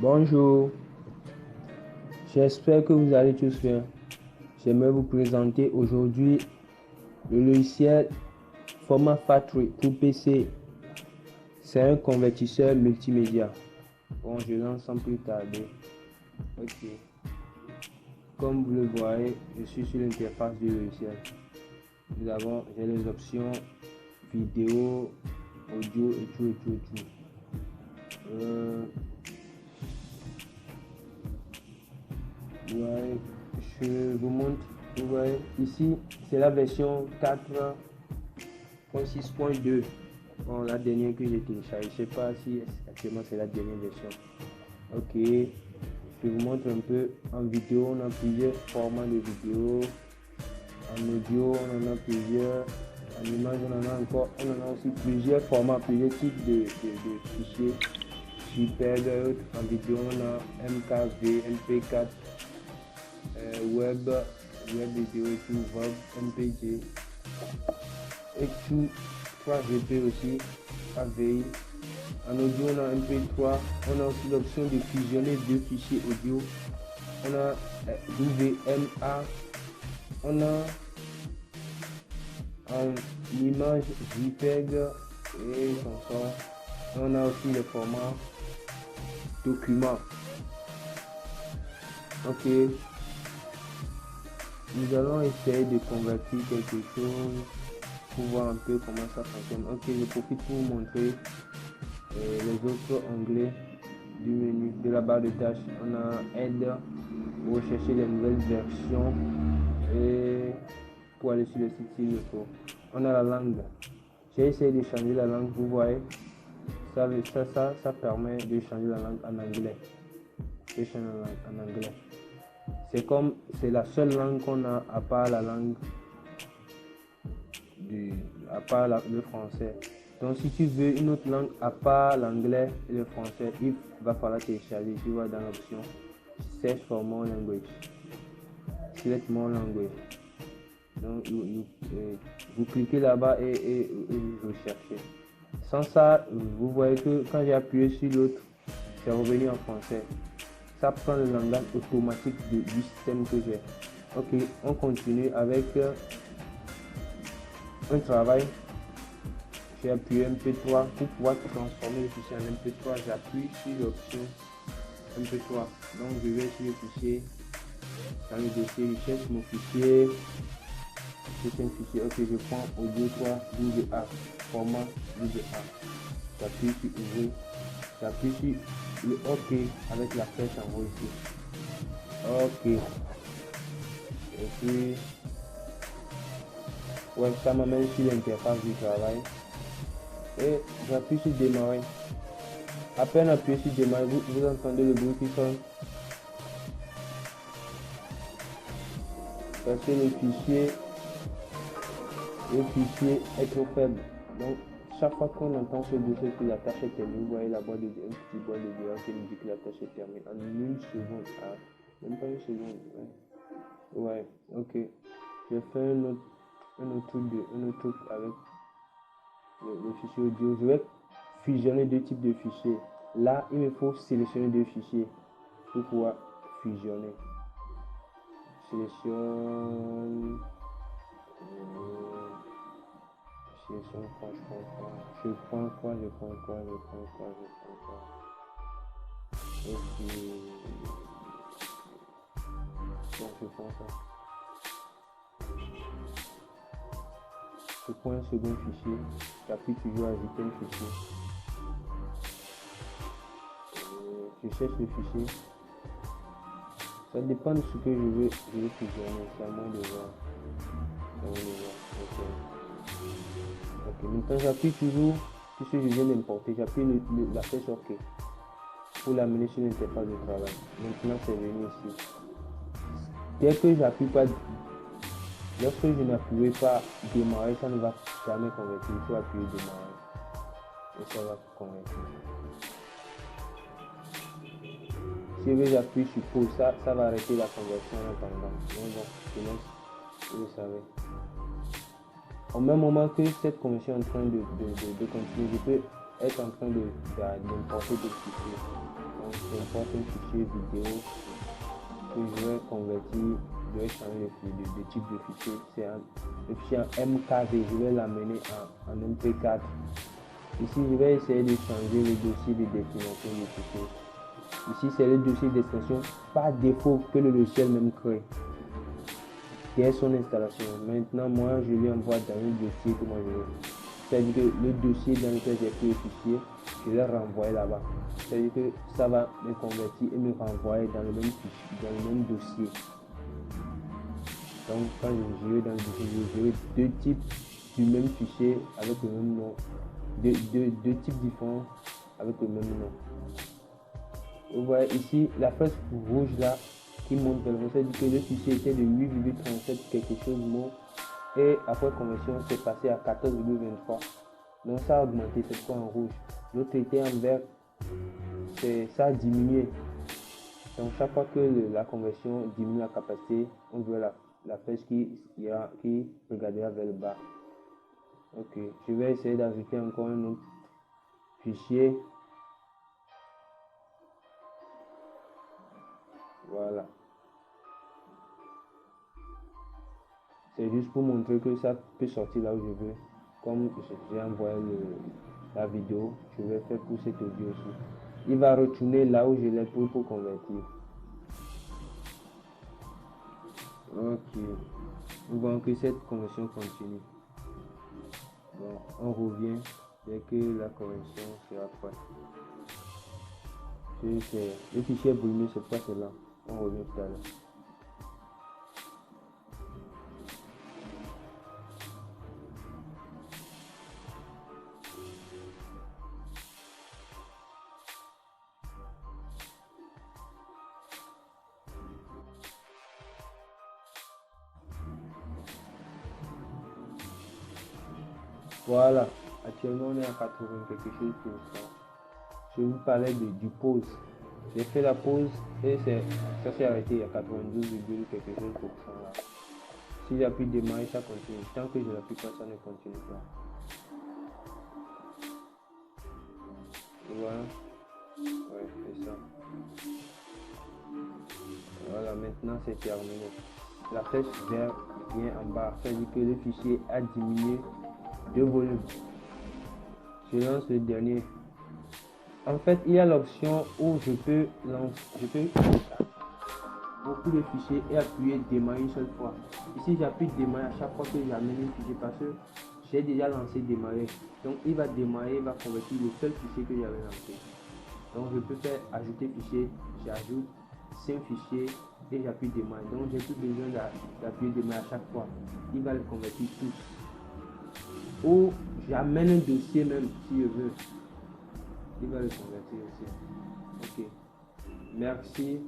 Bonjour, j'espère que vous allez tous bien. J'aimerais vous présenter aujourd'hui le logiciel Format Factory pour PC. C'est un convertisseur multimédia. Bon, je lance sans plus tarder. Ok. Comme vous le voyez, je suis sur l'interface du logiciel. J'ai les options vidéo, audio et tout. Ouais, je vous montre. Vous voyez, ici, c'est la version 4.6.2. Bon, la dernière que j'ai téléchargée. Je ne sais pas si actuellement c'est la dernière version. Ok, je vous montre un peu. En vidéo, on a plusieurs formats de vidéo. En audio, on en a plusieurs. En image, on en a aussi plusieurs formats, plusieurs types de fichiers. Super, en vidéo, on a MKV, MP4. Web vidéo et tout, Web, MPG et tout, 3GP aussi, AVI. En audio, on a MP3, on a aussi l'option de fusionner deux fichiers audio, on a WMA, on a en image JPEG et chanson, on a aussi le format document. Ok. Nous allons essayer de convertir quelque chose pour voir un peu comment ça fonctionne. Ok, je profite pour vous montrer les autres onglets du menu de la barre de tâches. On a aide pour rechercher les nouvelles versions et pour aller sur le site s'il le faut. On a la langue. J'ai essayé de changer la langue, vous voyez. Ça permet de changer la langue en anglais. En anglais. C'est la seule langue qu'on a à part la langue le français. Donc si tu veux une autre langue à part l'anglais et le français, il va falloir télécharger. Tu vas dans l'option Search for more language. Select more language. Donc vous cliquez là-bas et vous recherchez. Sans ça, vous voyez que quand j'ai appuyé sur l'autre, c'est revenu en français. Ça prend le langage automatique du système que j'ai. Ok, on continue avec un travail. J'ai appuyé MP3 pour pouvoir transformer le fichier en MP3. J'appuie sur l'option MP3. Donc je vais sur le fichier, dans le dossier, je cherche mon fichier. C'est un fichier. Ok, je prends audio 3 WA, format WA. J'appuie sur ouvrir. J'appuie sur le OK avec la flèche en haut ici. Ok. Et puis, ouais, ça m'amène sur l'interface du travail. Et j'appuie sur démarrer. À peine appuyé sur démarrer, vous entendez le bruit qui sonne. Parce que le fichier est trop faible. Donc, chaque fois qu'on entend ce bruit, c'est que la tâche est terminée. Vous voyez la boîte de un petit boîte de dialogue qui nous dit que la tâche est terminée en une seconde. Ah, même pas une seconde. Ouais, ok. Je fais un autre truc avec le fichier audio. Je vais fusionner deux types de fichiers. Là, il me faut sélectionner deux fichiers pour pouvoir fusionner. Sélectionne quoi. Je prends quoi. Et puis, bon, je prends ça. Je prends un second fichier. J'appuie toujours ajouter un fichier. Je cherche le fichier. Ça dépend de ce que je veux fusionner. C'est à moi de voir. Ok, maintenant j'appuie toujours sur ce que je viens d'importer. J'appuie la flèche OK pour l'amener sur l'interface de travail. Maintenant c'est venu ici. Dès que j'appuie pas, lorsque je n'appuie pas démarrer, ça ne va jamais convertir. Il faut appuyer démarrer et ça va convertir. Si j'appuie sur pause, ça va arrêter la conversion en attendant. Donc bon, vous le savez. Au même moment que cette conversion est en train de continuer, je peux être en train d'importer des fichiers. Donc j'importe un fichier vidéo que je vais convertir, je vais changer de type de fichier. C'est le fichier en MKV, je vais l'amener en MP4. Ici, je vais essayer de changer le dossier de destination du fichier. Ici, c'est le dossier d'extension par défaut que le logiciel même crée dès son installation. Maintenant, moi, je lui envoie dans un dossier que moi je veux. C'est-à-dire que le dossier dans lequel j'ai pris le fichier, je vais renvoyer là-bas. C'est-à-dire que ça va me convertir et me renvoyer dans le même fichier, dans le même dossier. Donc, quand je vais dans le dossier, je vais deux types du même fichier avec le même nom. Deux types différents avec le même nom. Vous voyez ici la flèche rouge là qui montre vraiment, ça dit que le fichier était de 8,37 quelque chose mot et après conversion c'est passé à 14,23. Donc ça a augmenté cette fois en rouge. L'autre était en vert, ça a diminué. Donc chaque fois que la conversion diminue la capacité, on voit la flèche qui regardera vers le bas. Ok, je vais essayer d'ajouter encore un autre fichier. Voilà. C'est juste pour montrer que ça peut sortir là où je veux. Comme j'ai envoyé la vidéo, je vais faire pour cet audio aussi. Il va retourner là où je l'ai pour convertir. Ok. Nous voyons que cette conversion continue. Bon, on revient dès que la conversion sera prête. Le fichier brûlé, c'est pas cela. On revient tout à l'heure. Voilà, actuellement on est à 80 quelque chose pour cent. Je vous parlais du pause. J'ai fait la pause et ça s'est arrêté à 92, quelque chose pour cent là. Si j'appuie démarrer, ça continue. Tant que je n'appuie pas, ça ne continue pas. Voilà. Ouais, c'est ça. Voilà, maintenant c'est terminé. La flèche verte vient en bas. Ça veut dire que le fichier a diminué de volume. Je lance le dernier. En fait, il y a l'option où je peux beaucoup de fichiers et appuyer démarrer une seule fois. Ici, j'appuie démarrer à chaque fois que j'amène un fichier parce que j'ai déjà lancé démarrer. Donc, il va démarrer, il va convertir le seul fichier que j'avais lancé. Donc, je peux faire ajouter fichier, j'ajoute 5 fichiers et j'appuie démarrer. Donc, j'ai plus besoin d'appuyer démarrer à chaque fois. Il va les convertir tous. Ou j'amène un dossier même si je veux. Il va le convertir aussi. Ok. Merci.